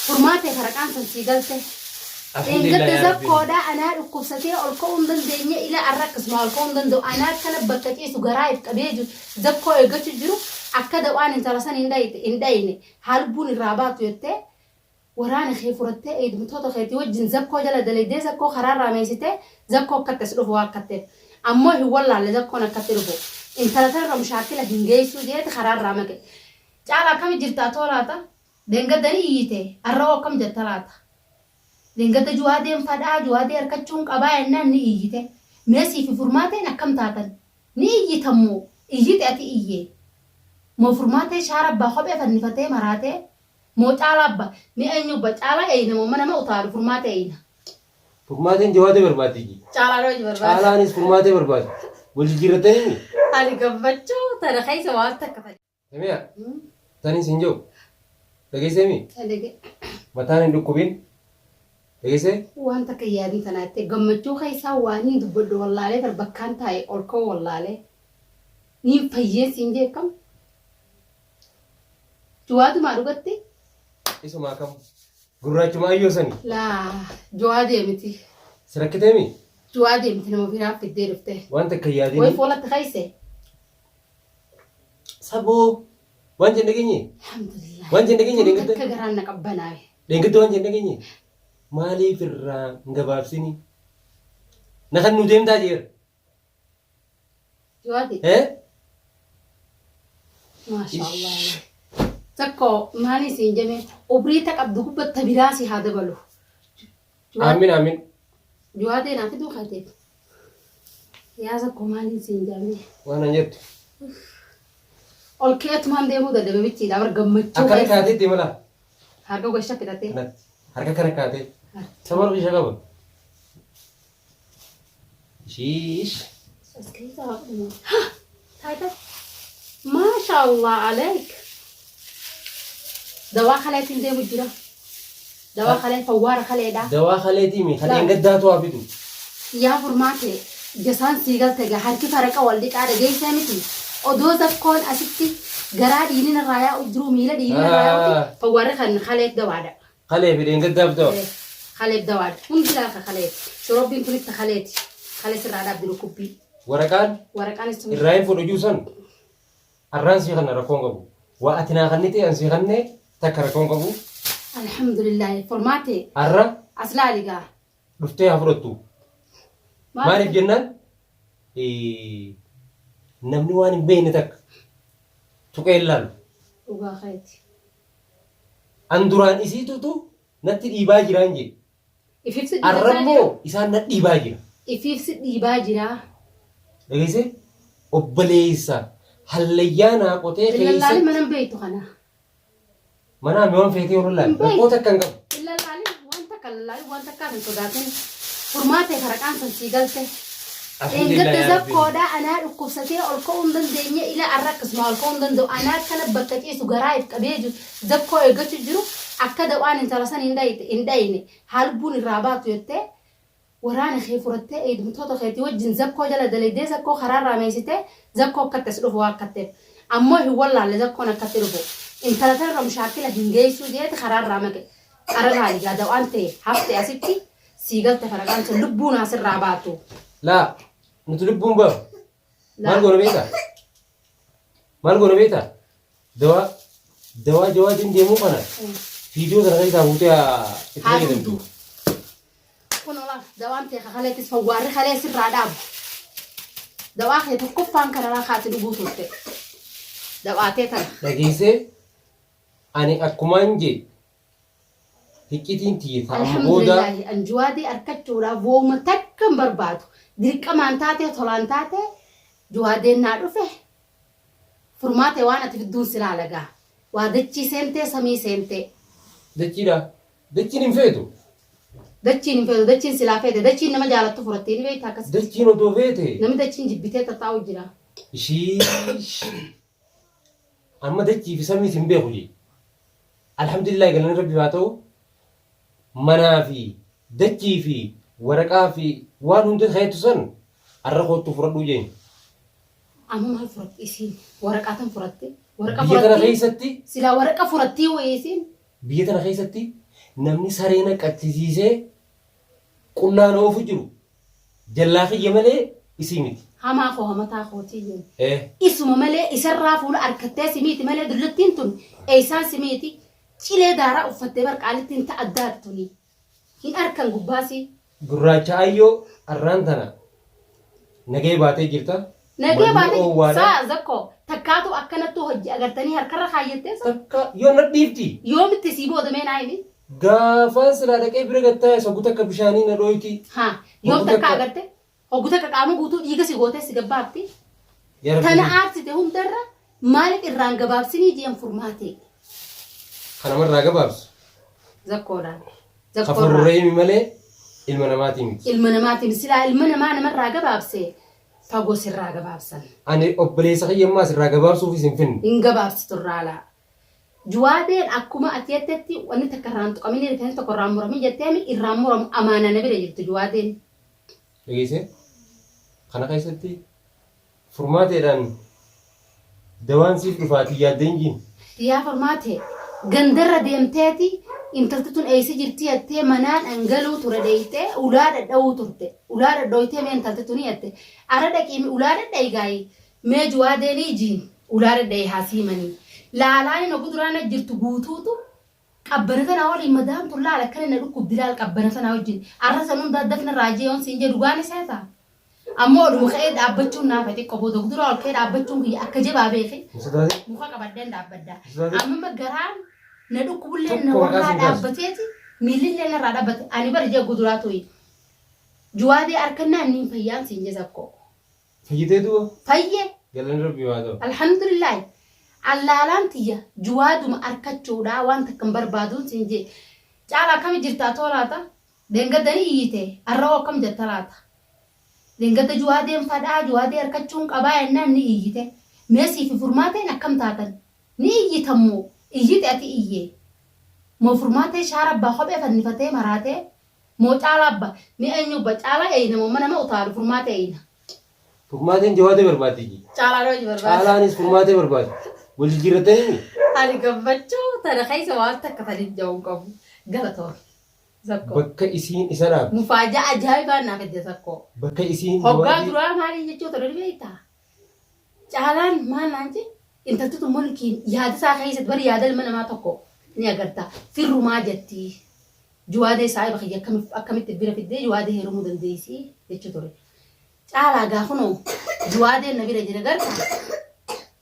فرماتي فرقان سنسيقلته إن قد زبكو دا أنا القصتي الكون دن إلى الركز ما الكون دن دو أنا كان بكتي سجرايف كبيجو زبكو يقتل جرو أكد وأنا انترسان إندايني هالبون الرابط يته وراني خيفرته إيد متوتو خيتي وجن زبكو جل دليدي زبكو خرار راميسته زبكو كتسلوه واكتب أما هو والله اللي زبكو نكتلوه انترسان رمشاكله هنجيسو ديت خرار رامك جعل كم جرتاتوراتا دنقدني إيته الروا كم جرتالاتا لينغدا جوادين فدا جوادي أركتشون قبائلنا نيجيته ماشي في فرماتين أكم تاتن نيجيتمو إيجيت أتي إيه مو فرماتين شارب بخبء فنفتة مراته مو تعلب مئنيو بتعلا أين مو منا ما أطار فرماتين جوادي بربادي تعلا روج بربادي تعلا نيس فرماتين بربادي والجيرتني أنا قبضتشو ترى خيس واسطة كفاية سميع تاني سنجو لقي سمي لقي متاني نكوبين لقيسه وانت كيادي تناتي قمتشو خيسا واني دبدو والله لي تربكان تاي أولكو والله لي نيم فيي سينجي كم جواد ما رغتي إيشو ما كم غراچ ما يوسني لا جواد يمتي سركتمي جواد يمتي نمو فينا في الدير فته وانت كيادي وي فولت خيسه سبو وانت نغني الحمد لله وانت نغني دنگت كغران نقبناي دنگت وانت نغني مالي فرا غبابسني نخن نديم داجير جوادي ايه ما شاء الله تكو مالي سينجمي وبريتك ابدو بتبراسي هذا بلو امين امين جوادي ناتي دو خاتي يا زكو مالي سينجمي وانا نيت olkeet maan deemuu dadhabe bichiidha bar gammachuu akkana kaateetti mala harka goshta fitatee harka kana kaatee sabar bisha qaba shiish ما شاء الله عليك دواء خليتين ديمو جرا دواء خليت فوار خليدا دواء خليتي مي خلين قداتو ابيدو يا فرماتي جسان سيغل تجا حركي فرقه والدي قاعده جاي سامتي ودوزك كون أسيتي جراد يلين الرايا ودرو ميلا دي يلين الرايا فواري خليك دوادا خليه بدين قداب دو خليك دوادا من بلا خليك شرب بين كل تخليتي خليك الرادة بدرو كوبي ورقان استمر الرايم فلو جوسن الرانسي خلنا ركون قبو واتنا خلنيتي انسي خلني تكركون قبو الحمد لله فرماتي الرا أصلا لقاه رفتي هفرتو ما نف جنان namni waan hin beekne takka tuqee ilaalu. Dhugaa keeti. An duraan isiitutu natti dhiibaa jiraan jedhe. Ififsi dhiibaa jira. Arrabmoo isaan natti dhiibaa jira. Ififsi dhiibaa jira. Dhageesse obboleessa hallayyaa naa qotee keessa. Ilaalli mana hin beektu kana. Mana ammi waan feetee yeroo ilaalu. Rakkoo takka hin qabu. Ilaalli wanta kallalli wanta akka hin sodaatin furmaatee faraqaan san sii galte. إن قد زبكو دا أنا القصتي الكون دن دنيا إلى الركز ما الكون دن دو أنا كان بكتي سجرايف كبيجو زبكو يقتل جرو أكد وأنا انترسان إندايني هالبون الرابط يته وراني خيفرته إيد متوتو خيتي وجن زبكو جل دليدي زبكو خرار راميسته زبكو كتسلوه واكتب أما هو والله اللي زبكو نكتلوه انترسان رمشاكله هنجيسو ديت خرار رامك أرجع لي هذا وأنت حفتي أسيتي سيجلت فرقان سلبونا سر رابطو لا نتلبون بقى مال قولنا بيتا دواء جواد دي مو قناة فيديو ده غير تابوتها هادو كنا لا دواء أنت خليه تسوار خليه سر راداب دواء خليه تكفان كنا لا خاطر بوتوته دواء تيتا لكيسه أنا أكمانجي هيكتين تيتا الحمد لله الجوادي أركتورا فوم تكم بربادو ديك أمان تاتي طلان تاتي جوادين نعرفه فرماتي وانا تفدون سلالة وادتشي سنتي سمي سنتي دتشي نمفيتو دتشي سلافيتي دتشي نما جالت فرتين بيتا كس دتشي نودوفيتي نما دتشي جبتي تتاو جرا شيش أما دتشي في سمي سنبيخوجي الحمد لله قالنا ربي باتو منافي دتشي في ورقة في وان هند خيط سن الرخوت تفرد وجين أما ما فرد إسين ورقة فرتي بيتنا خيستي سلا ورقة فرتي وإسين بيتنا خيستي namni sareena qattisiisee qullaan oofu jiru jallaa kiyya malee isii miti. Hamaa koo hamataa kootii jenna. Eh. Isuma malee isarraa fuula harkattee simiiti malee dullittiin tun eessaan simiiti cilee daaraa uffattee barqaalittiin ta'addaatuni. Hin harkan gubbaasi. Gurraacha ayyoo arraan tana nagee baatee jirta. Nagee baatee saa zakko takkaatu akkanattuu hojii agartanii harkarra kaayyattee takka yoo nadhiifti. Yoomitti sii boodamee naayini. Gaafaan silaa dhaqee bira gattaa soggu takka bishaanii na dhooyti. Haa yoom takka agarte hoggu takka qaama guutuu dhiiga si gootee si gabbaabti. Tana aarsite hundarra maaliif irraan gabaabsinii ji'an furmaatee. Kanamarraa gabaabsu. Zakkoodhaan. Kafurreemi malee ilma namaatii miti. Ilma namaatiin silaa ilma namaa namarraa gabaabsee fagoo sirraa gabaabsan. Ani obboleessa kiyyammaa sirraa gabaabsuufis hin finne. Hin gabaabsitu irraalaa. Juwaadeen akkuma ati jettetti wanni takka irraan tuqamini rifeensi tokko irraan muramii jetteemi irraan muramu amaana na bira jirtu juwaadeen. Dhageesse kana keessatti furmaateedhaan dawaan siif dhufaatii yaaddeen jiin. Yaa furmaatee gandarra deemteeti intalti tun eessi jirti jettee manaan dhangaluu ture dheeytee ulaa dhadha'uu turte. Ulaa dhadhooytee mee intalti tuni jette ara dhaqiimi ulaa dhadha'i gaa'ii mee juwaadeenii jiin ulaa dhadha'ii haasiimanii. Laalaan ogu duraan jirtu guutuutu qabbana tanaa waliin madaan tun laala akkana na dhukkubdi laal qabbana tanaa wajjin arra sanuun daddafna raajee yoon siin jedhu gaan isaa ta'a. Ammoo oduma ka'ee dhaabbachuun naaf ati qoboota ogu dura ol ka'ee dhaabbachuun kiyya akka jabaa beeke muka qabaddeen dhaabbaddaa. Amma garaan na dhukkubullee na warraa dhaabbateeti miillillee narraa dhaabbate ani bari jee ogu duraa tuyi. Juwaadee harkannaa inni fayyaan siin jee sakkoo. Fayyitee du'a? Fayyee. Galanni rabbii waa ta'u. Alhamdulillah. Allaalaan tiyya juwaaduma harkachuudhaa waan takka hin barbaaduun siin jee caalaa akkami jirtaa toolaata deengaddanii iyyite arraa akkam jetta laata deengadda juwaadeen fadhaa juwaadee harkachuun qabaa yennaan ni iyyite meesii fi furmaateen akkam taatan ni iyyitammoo iyyite ati iyyee moo furmaatee shaara abbaa kophee fannifatee maraatee moo caalaa abba ni eenyubba caalaa eeyina moo mana utaalu furmaatee eeyina. Furmaateen jawaadee barbaaddi. Caalaa dhooji barbaaddi. Caalaanis furmaatee barbaaddi. Wal jijjiirratanii ani gammachuu tana keessa waan takka taliin jawuun qabu galatoon. Bakka isiin isa dhaabdu. Mufaajaa ajaa'ibaa naaf edde tokko. Bakka isiin hoggaa duraa maaliin jechuudha dhalli beektaa. Caalaan maal naan jee intalti tun mulkiin yaada isaa keessatti bari yaada ilma namaa tokko ni agarta. Firrumaa jetti. Juwaadee isaa bakka akkamitti bira fiddee juwaadee heerumuu dandeessi jechuu ture. Caalaa gaafunoo juwaadeen na bira jira garta.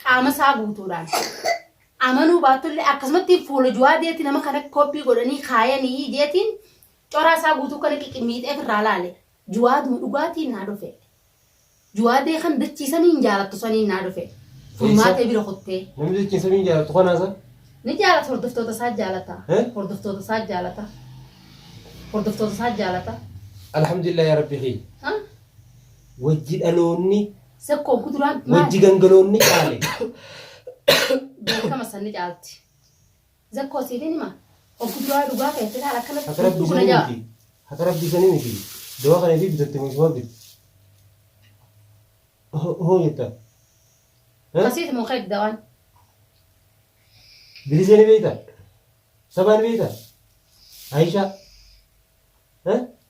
Qaama isaa guutuudhaan amanuu baatullee akkasumatti fuula juwaadeetti nama kana koppii godhanii kaayanii jeetiin coraa isaa guutuu kana qiqqimmiixee irraa laale juwaaduma dhugaatiin naa dhufe juwaadee kan dachiisanii jaalattu saniin naa dhufe furmaatee bira kuttee. Namni dachiisanii jaalattu kanaasa? Ni jaalata hordoftoota isaa jaalata. Hordoftoota isaa jaalata. Hordoftoota isaa jaalata. Alhamdulillah yaa rabbi khii. Wajji dhaloonni. Sakkoo guduraan wajji gangaloonni caale. Beekama sanni caalti. Zakkoo siifin hima. Guduraa dhugaa keessatti haala kanatti. Haka rabbisanii miti. Dawaa kana fi bitatte mootummaa biti. Hoo jetta. Kasiiti moo qayb dawaan. Bilisee ni beekta. Sabaa ni beekta. Aishaa.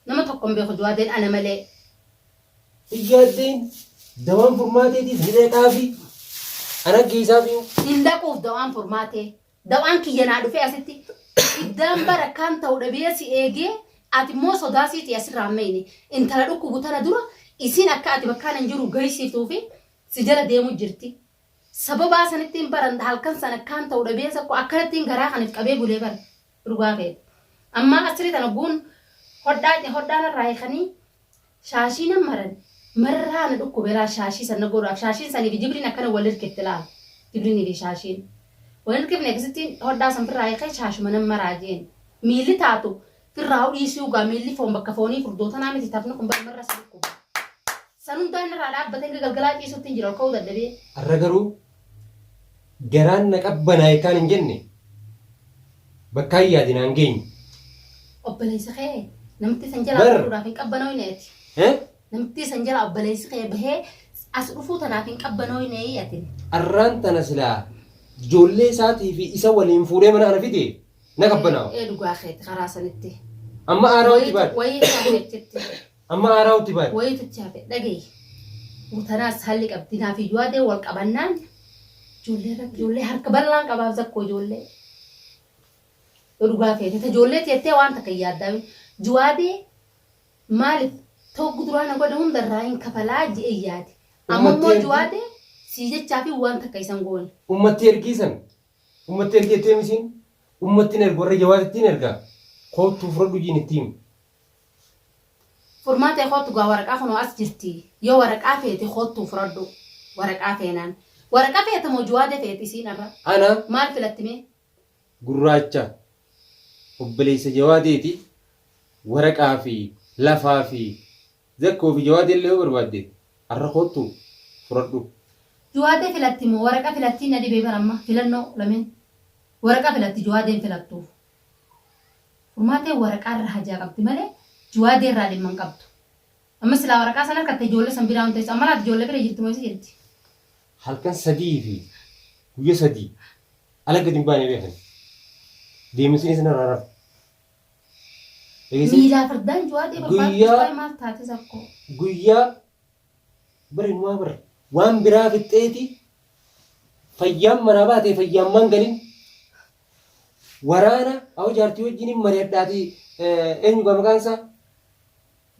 Nama tokko hin beeku juwaadeen ana malee. Iyyaadeen. Dawaan furmaateetiif ni dheeqaa fi ana geessaa fi hin dhaquuf dawaan furmaatee dawaan kiyyanaa dhufee asitti iddaan barakkaan ta'u dhabee si eegee ati immoo sodaasiiti asirraa meeyne intala dhukkubu tana dura isiin akka ati bakkaan hin jiru gahisiiftuu fi si jala deemu jirti. Sababaa sanittiin baran halkan sana akkaan ta'u dhabee sakko akkanattiin garaa kaniif qabee bulee bara dhugaa fe'e. Amma asirii tana guun hodhaan irraa eekanii shaashii nan maran. Marraa na dhukkubee laa shaashii sana godhaaf shaashiin sanii fi jibriin akkana wal hirkifte laal jibriinii fi shaashiin wal hirkifne akkasitti hodhaa san firraa eekee shaashuma nan maraa jeen miilli taatu firraa dhiisii ugaa miilli foon bakka foonii furdoota naa miti tafna kun marra si dhukkuba san hundaan irraa dhaabbatee galgalaa ciisuutti hin jira ol ka'uu dadhabee. Har'a garuu garaan na qabbanaa eekaan hin jenne bakka yaadinaan geenye. Obboleessa kee namatti san jalaa fuudhuudhaaf hin qabbanoo hin eeti. Namti san jala obboleessi kee bahee as dhufuu tanaaf hin qabbanooyne ati. Arraan tana silaa ijoollee isaatii fi isa waliin fuudhee mana ana fide نكبنا dhugaa keeti karaa sanitti أما أراوتي بعد wayii chaafeetti أما أراوتي بعد wayiitu chaafe dhagaye utanaas halli qabdinaa fi juwaadee wal qabannaan ijoollee harka bal'aan qabaaf zakkoo ijoollee dhugaa feete ijoollee teettee waan takka yaaddaame juwaadee maaliif tokko duraan godhe hundarraa hin kafalaa ji'e yaade amma immoo juwaadee sii jechaa fi waan takka isan goone ummatti ergiisan ummatti ergeettee misiin ummattiin erga warra jawaatittiin ergaa kootu fudhadhu jiin ittiin furmaatee kootu gaa waraqaa kunoo as jirti yoo waraqaa feete kootu fudhadhu waraqaa feenaan waraqaa feete moo juwaadee feete isiin irra ana maal filattime gurraacha obboleessa jawaateeti waraqaa fi lafaa fi zakkoo fi jawaatee illee yoo barbaadde har'a kootu fudhadhu juwaadee filatti moo waraqaa filatti na dhibee baramma filannoo lameen waraqaa filatti juwaadeen filattuuf furmaatee waraqaa irra hajaa qabdi malee juwaadee irraa dhimma hin qabdu amma silaa waraqaa sana harkatte ijoollee san biraa hunteessu amma laata ijoollee bira jirti moo isa jirti halkan sadii fi guyya sadii ala gadi hin baane beekan deemisiin isin irraa rafu miilaa fardaan juwaadee barbaadu maal taate sakkoo guyyaa bara inumaa bara waan biraa fixxeeti fayyaan manaa baatee fayyaan mangalin waraana awu jaartii wajjin mari'adhaati eenyu gaa maqaan isaa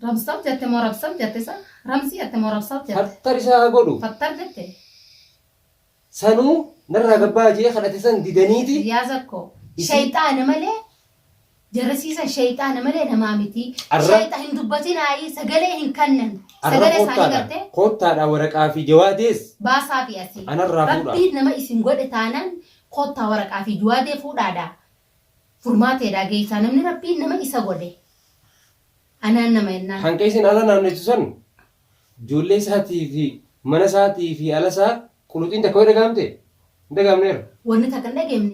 ramsab jette moo rabsab jette sa ramsi jette moo rabsab jette fattar isaa godhu fattar jette sanuu narraa gabbaa jee kadhate san didaniiti yaa sakkoo shayxaana malee jarrasiisan shayxaana malee namaa miti shayxa hin dubbatinaayii sagalee hin kannan sagalee isaanii gartee koottaadha waraqaa fi jawaadees baasaa fi asii anarraa fuudha rabbiin nama isin godhe taanaan koottaa waraqaa fi jawaadee fuudhaadha furmaateedha geessaa namni rabbiin nama isa godhe anaan nama ennaan hanqa isin ala naannetu san ijoollee isaatii fi mana isaatii fi ala isaa quluxiin takka way dhagaamte hin dhagaamneera wanni takka hin dhageemne